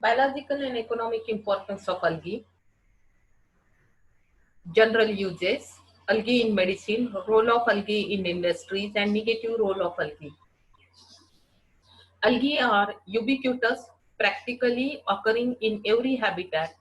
Biological and economic importance of algae, general uses, algae in medicine, role of algae in industries, and negative role of algae. Algae are ubiquitous, practically occurring in every habitat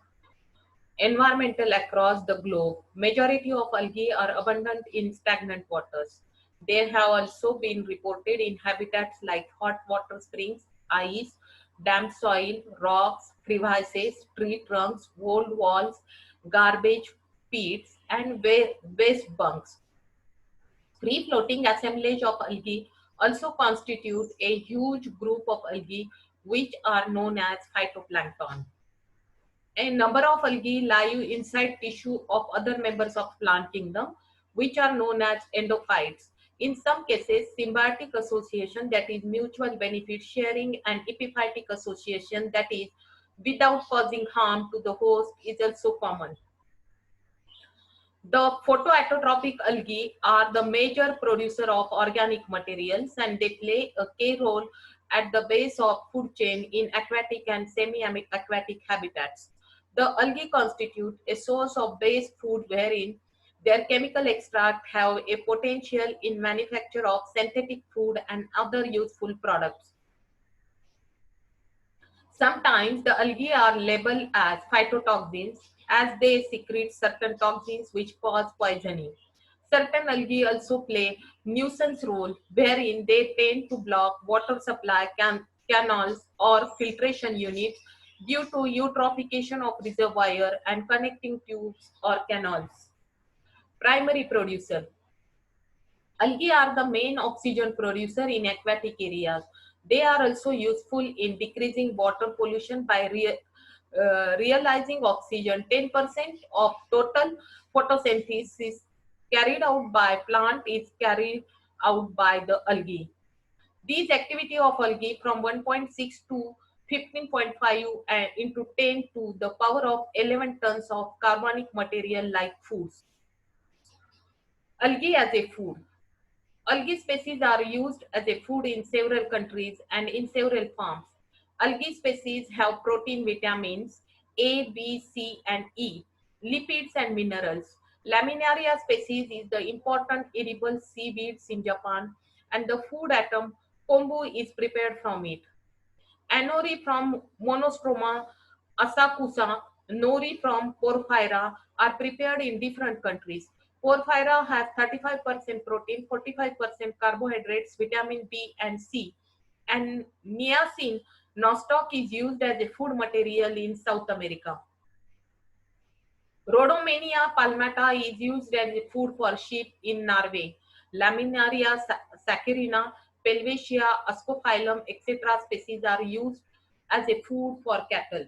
environmental across the globe. Majority of algae are abundant in stagnant waters. They have also been reported in habitats like hot water springs, ice, damp soil, rocks, crevasses, tree trunks, old walls, garbage pits, and waste bunks. Free floating assemblage of algae also constitute a huge group of algae which are known as phytoplankton. A number of algae live inside tissue of other members of plant kingdom, which are known as endophytes. In some cases, symbiotic association, that is mutual benefit sharing, and epiphytic association, that is without causing harm to the host, is also common. The photoautotropic algae are the major producer of organic materials, and they play a key role at the base of food chain in aquatic and semi-aquatic habitats. The algae constitute a source of base food wherein their chemical extract have a potential in manufacture of synthetic food and other useful products. Sometimes the algae are labeled as phytotoxins as they secrete certain toxins which cause poisoning. Certain algae also play nuisance role wherein they tend to block water supply canals or filtration units due to eutrophication of reservoir and connecting tubes or canals. Primary producer. Algae are the main oxygen producer in aquatic areas. They are also useful in decreasing water pollution by realizing oxygen. 10% of total photosynthesis carried out by plant is carried out by the algae. These activity of algae from 1.6 to 15.5 into 10 to the power of 11 tons of carbonic material like foods. Algae as a food. Algae species are used as a food in several countries and in several forms. Algae species have protein, vitamins A, B, C, and E, lipids, and minerals. Laminaria species is the important edible seaweeds in Japan, and the food atom kombu is prepared from it. Anori from Monostroma asakusa, nori from Porphyra are prepared in different countries. Porphyra has 35% protein, 45% carbohydrates, vitamin B and C, and niacin nostoc is used as a food material in South America. Rhodomania palmata is used as a food for sheep in Norway. Laminaria saccharina, Pelvacia, Ascophyllum, etc. species are used as a food for cattle.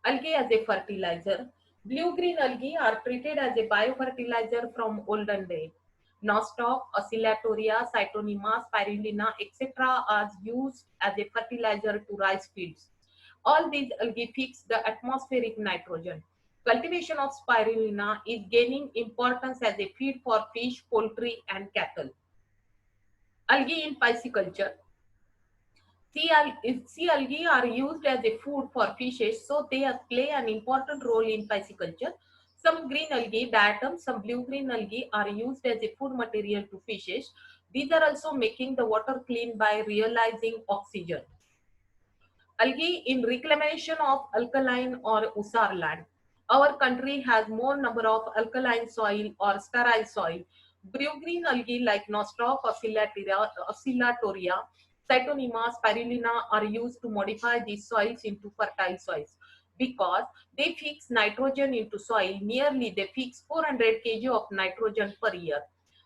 Algae as a fertilizer. Blue-green algae are treated as a biofertilizer from olden day. Nostoc, Oscillatoria, Cytonema, Spirulina, etc. are used as a fertilizer to rice fields. All these algae fix the atmospheric nitrogen. Cultivation of spirulina is gaining importance as a feed for fish, poultry, and cattle. Algae in pisciculture. Sea algae are used as a food for fishes, so they play an important role in pisciculture. Some green algae, diatoms, some blue-green algae are used as a food material to fishes. These are also making the water clean by realizing oxygen. Algae in reclamation of alkaline or usar land. Our country has more number of alkaline soil or sterile soil. Blue-green algae like Nostoc, Oscillatoria, Cytonema, Spirulina are used to modify these soils into fertile soils because they fix nitrogen into soil. Nearly they fix 400 kg of nitrogen per year.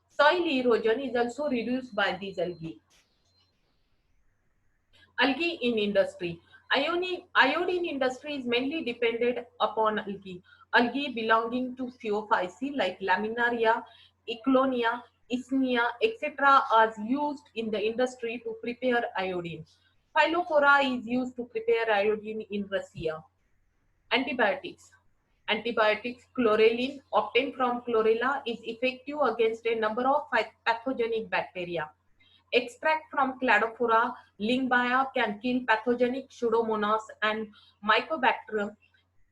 Soil erosion is also reduced by these algae. Algae in industry. Iodine industry is mainly dependent upon algae. Algae belonging to Phaeophyceae like Laminaria, Eclonia, Isnia, etc. are used in the industry to prepare iodine. Phylophora is used to prepare iodine in Russia. Antibiotics. Antibiotics chlorelin obtained from chlorella is effective against a number of pathogenic bacteria. Extract from Cladophora lingbaia can kill pathogenic Pseudomonas and Mycobacterium.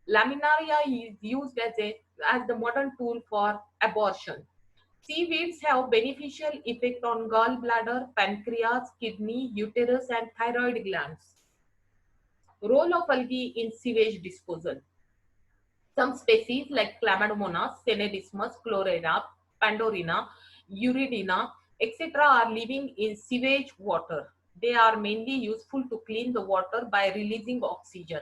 Laminaria is used as the modern tool for abortion. Seaweeds have beneficial effect on gallbladder, pancreas, kidney, uterus, and thyroid glands. Role of algae in sewage disposal. Some species like Chlamydomonas, Senedismus, Chlorella, Pandorina, Euridina, etc. are living in sewage water. They are mainly useful to clean the water by releasing oxygen.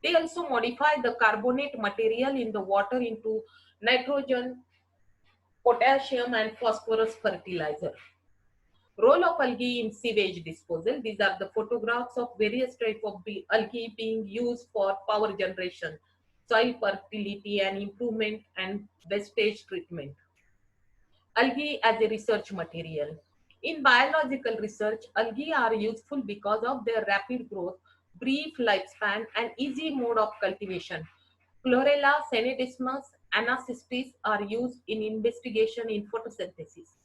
They also modify the carbonate material in the water into nitrogen, potassium, and phosphorus fertilizer. Role of algae in sewage disposal. These are the photographs of various types of algae being used for power generation, soil fertility and improvement, and wastage treatment. Algae as a research material. In biological research, algae are useful because of their rapid growth, brief lifespan, and easy mode of cultivation. Chlorella, Senedismus, Anacystis are used in investigation in photosynthesis.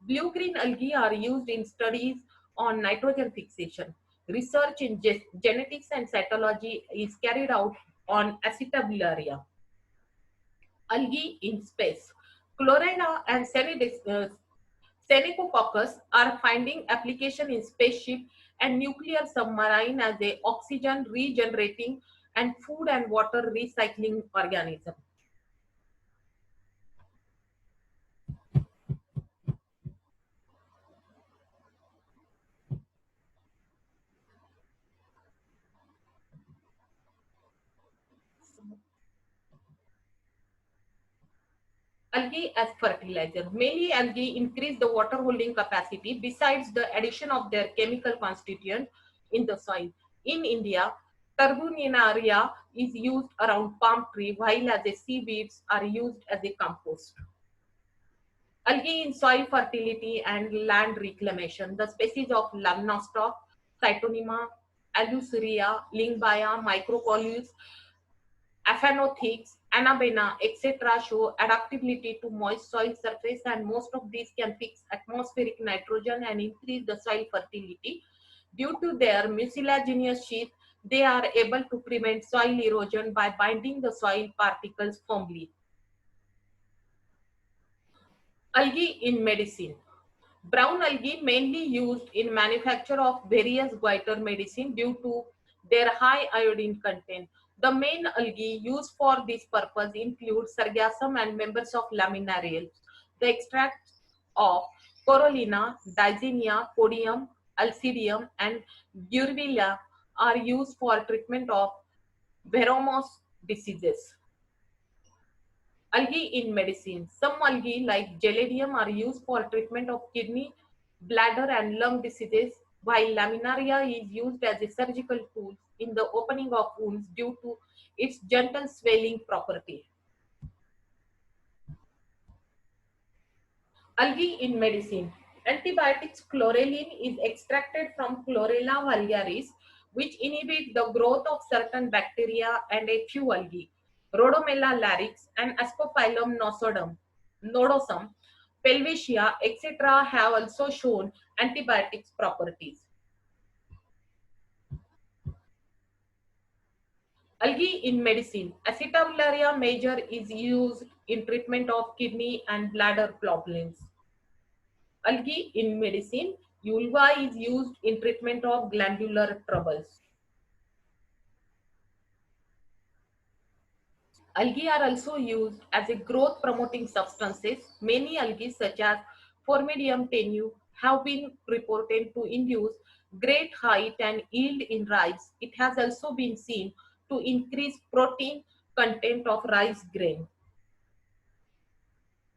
Blue-green algae are used in studies on nitrogen fixation. Research in genetics and cytology is carried out on Acetabularia. Algae in space. Chlorella and Senecococcus are finding application in spaceship and nuclear submarine as a oxygen regenerating and food and water recycling organism. Algae as fertilizer. Mainly algae increase the water holding capacity besides the addition of their chemical constituent in the soil. In India, Tarbuninaria is used around palm tree while as a seaweeds are used as a compost. Algae in soil fertility and land reclamation. The species of Lamnostoc, Cytonema, Aluceria, Lingbaia, Microcolus, Aphanothics, Anabena, etc. show adaptability to moist soil surface, and most of these can fix atmospheric nitrogen and increase the soil fertility. Due to their mucilaginous sheath, they are able to prevent soil erosion by binding the soil particles firmly. Algae in medicine. Brown algae mainly used in manufacture of various goiter medicine due to their high iodine content. The main algae used for this purpose include Sargassum and members of Laminariales. The extracts of Corallina, Dizynia, Podium, Alcidium, and Durvilla are used for treatment of Veromos diseases. Algae in medicine. Some algae like Geladium are used for treatment of kidney, bladder and lung diseases, while Laminaria is used as a surgical tool in the opening of wounds due to its gentle swelling property. Algae in medicine. Antibiotics chlorelin is extracted from Chlorella vulgaris, which inhibits the growth of certain bacteria and a few algae. Rhodomela larynx and Ascophyllum nodosum, Pelvicia, etc. have also shown antibiotics properties. Algae in medicine. Acetabularia major is used in treatment of kidney and bladder problems. Algae in medicine. Ulva is used in treatment of glandular troubles. Algae are also used as a growth promoting substances. Many algae such as Formidium tenue have been reported to induce great height and yield in rice. It has also been seen to increase protein content of rice grain.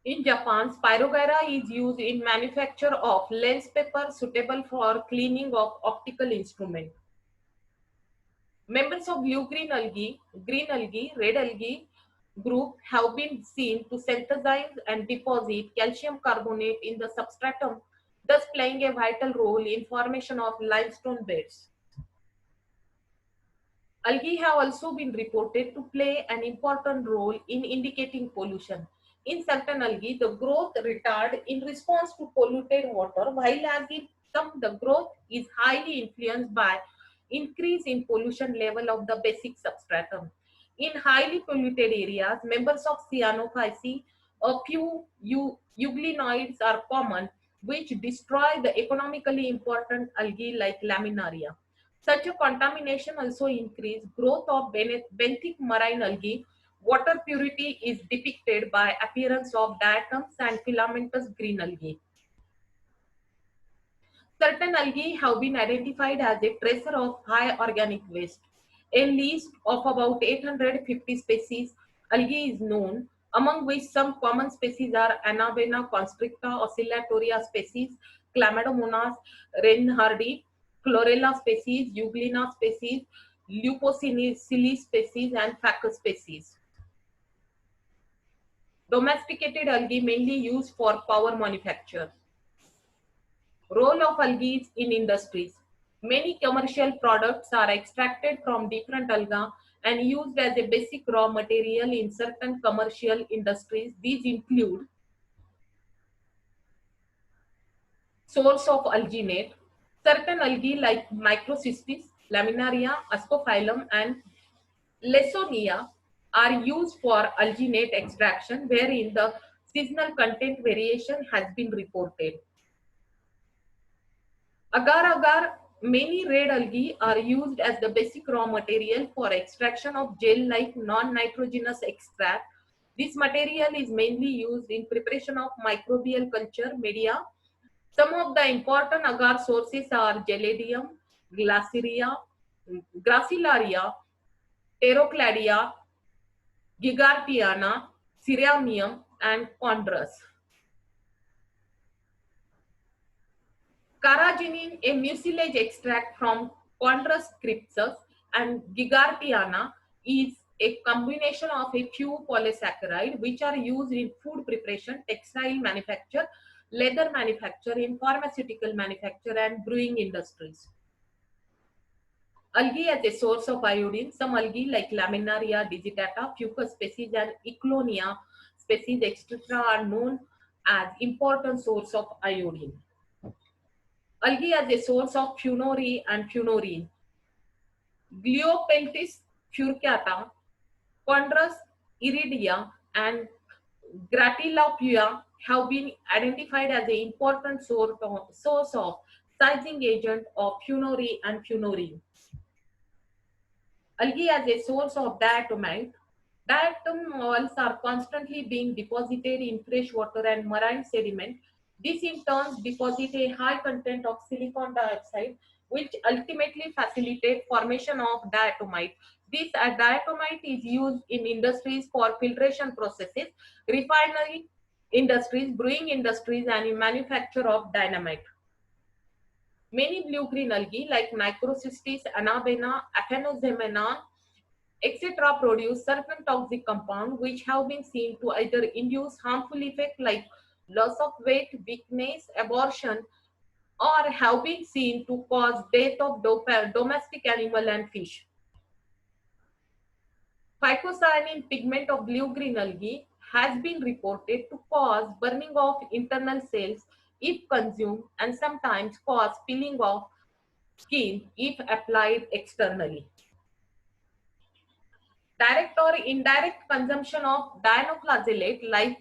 In Japan, Spirogyra is used in manufacture of lens paper suitable for cleaning of optical instruments. Members of blue-green algae, green algae, red algae group have been seen to synthesize and deposit calcium carbonate in the substratum, thus playing a vital role in formation of limestone beds. Algae have also been reported to play an important role in indicating pollution. In certain algae, the growth retard in response to polluted water, while as in The growth is highly influenced by increase in pollution level of the basic substratum. In highly polluted areas, members of cyanophyceae, a few euglenoids are common, which destroy the economically important algae like laminaria. Such a contamination also increase growth of benthic marine algae. Water purity is depicted by appearance of diatoms and filamentous green algae. Certain algae have been identified as a tracer of high organic waste. A list of about 850 species algae is known, among which some common species are Anabaena constricta, oscillatoria species, Chlamydomonas reinhardti, Chlorella species, Euglena species, Leucocili species, and Phacus species. Domesticated algae mainly used for power manufacture. Role of algae in industries. Many commercial products are extracted from different algae and used as a basic raw material in certain commercial industries. These include source of alginate. Certain algae like Microcystis, Laminaria, Ascophyllum, and Lesonia are used for alginate extraction wherein the seasonal content variation has been reported. Agar-agar, many red algae are used as the basic raw material for extraction of gel-like non-nitrogenous extract. This material is mainly used in preparation of microbial culture media. Some of the important agar sources are Geladium, Glaciaria, Gracilaria, Pterocladia, Gigartiana, Ceriamium, and Chondrus. Carrageenan, a mucilage extract from Chondrus cryptus and Gigartiana, is a combination of a few polysaccharides which are used in food preparation, textile manufacture, leather manufacture, in pharmaceutical manufacture, and brewing industries. Algae as a source of iodine. Some algae like Laminaria digitata, Fucus species, and Eclonia species, etc., are known as important source of iodine. Algae as a source of funorrhea and funorine. Gliopeltis furcata, Chondrus iridia, and Gratilopia have been identified as an important source of sizing agent of funorrhea and funorine. Algae as a source of diatomite. Diatom molds are constantly being deposited in fresh water and marine sediment. This in turn deposit a high content of silicon dioxide, which ultimately facilitate formation of diatomite. This diatomite is used in industries for filtration processes, refinery industries, brewing industries, and in manufacture of dynamite. Many blue-green algae like Microcystis, Anabaena, Acanozemena, etc. produce certain toxic compounds which have been seen to either induce harmful effects like loss of weight, weakness, abortion, or have been seen to cause death of domestic animal and fish. Phycocyanin pigment of blue-green algae has been reported to cause burning of internal cells if consumed and sometimes cause peeling of skin if applied externally. Direct or indirect consumption of dinoflagellate like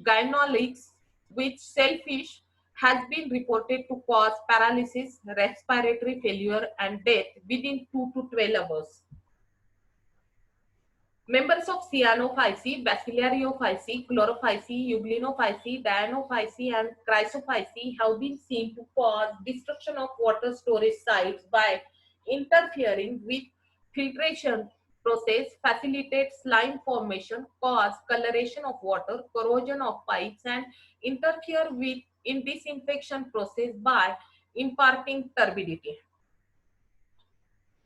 gynolics with shellfish has been reported to cause paralysis, respiratory failure, and death within 2 to 12 hours. Members of Cyanophyceae, Bacillariophyceae, Chlorophyceae, Euglenophyceae, Dianophyceae, and Chrysophyceae have been seen to cause destruction of water storage sites by interfering with filtration process, facilitate slime formation, cause coloration of water, corrosion of pipes, and interfere with in disinfection process by imparting turbidity.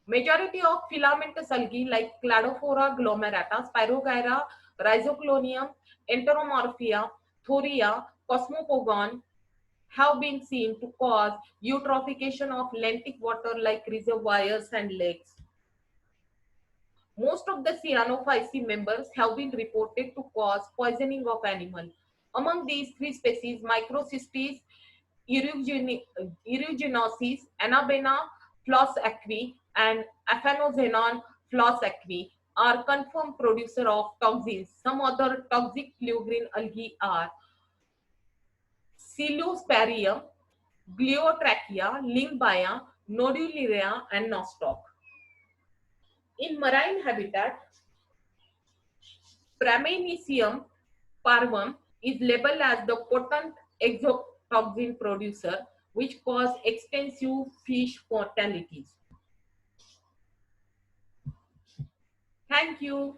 Majority of filamentous algae like Cladophora glomerata, Spirogyra, Rhizoclonium, Enteromorphia, Thoria, Cosmopogon have been seen to cause eutrophication of lentic water like reservoirs and lakes. Most of the Cyanophyceae members have been reported to cause poisoning of animals. Among these three species, Microcystis Eruginosis, Anabena flossacui, and Aphanoxenon flossacui are confirmed producer of toxins. Some other toxic blue-green algae are Psilosparium, Gliotrachea, Lyngbya, Nodularia, and Nostoc. In marine habitat, Pramenium parvum is labeled as the potent exotoxin producer, which cause extensive fish mortalities. Thank you.